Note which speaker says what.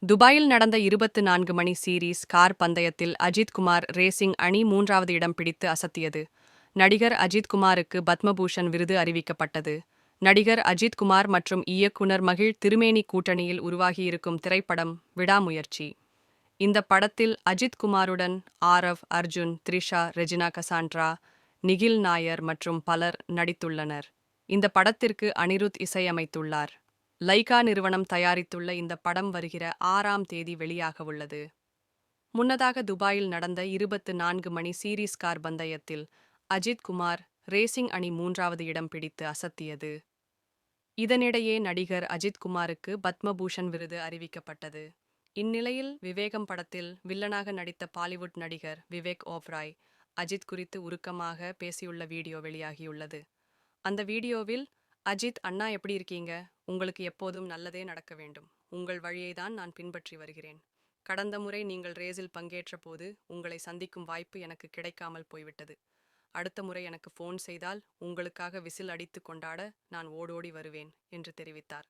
Speaker 1: துபாயில் நடந்த 24 மணி series car பந்தயத்தில் அஜித் குமார் ரேசிங் அணி 3வது இடம் பிடித்து அசத்தியது. நடிகர் அஜித் குமாருக்கு பத்மபூஷன் விருது அறிவிக்கப்பட்டது. நடிகர் அஜித் குமார் மற்றும் இயக்குனர் மகிழ் திருமேனி கூட்டணியில் உருவாகியிருக்கும் திரைப்படம் விடாமுயற்சி. இந்த படத்தில் அஜித் குமாருடன் ஆரவ், அர்ஜுன், த்ரிஷா, ரெஜினா கசாண்ட்ரா, நிகில் நாயர் மற்றும் பலர் நடித்துள்ளனர். இந்த படத்திற்கு அனிருத் இசையமைத்துள்ளார். லைகா நிறுவனம் தயாரித்துள்ள இந்த படம் வருகிற 6ஆம் தேதி வெளியாகவுள்ளது. முன்னதாக துபாயில் நடந்த 24 மணி சீரீஸ் கார் பந்தயத்தில் அஜித் குமார் ரேசிங் அணி 3வது இடம் பிடித்து அசத்தியது. இதனிடையே நடிகர் அஜித் குமாருக்கு பத்மபூஷன் விருது அறிவிக்கப்பட்டது. இந்நிலையில் விவேகம் படத்தில் வில்லனாக நடித்த பாலிவுட் நடிகர் விவேக் ஓப்ராய் அஜித் குறித்து உருக்கமாக பேசியுள்ள வீடியோ வெளியாகியுள்ளது. அந்த வீடியோவில் அஜித், அண்ணா எப்படி இருக்கீங்க? உங்களுக்கு எப்போதும் நல்லதே நடக்க வேண்டும். உங்கள் வழியை தான் நான் பின்பற்றி வருகிறேன். கடந்த முறை நீங்கள் ரேஸில் பங்கேற்ற போது உங்களை சந்திக்கும் வாய்ப்பு எனக்கு கிடைக்காமல் போய்விட்டது. அடுத்த முறை எனக்கு ஃபோன் செய்தால் உங்களுக்காக விசில் அடித்து கொண்டாட நான் ஓடோடி வருவேன் என்று தெரிவித்தார்.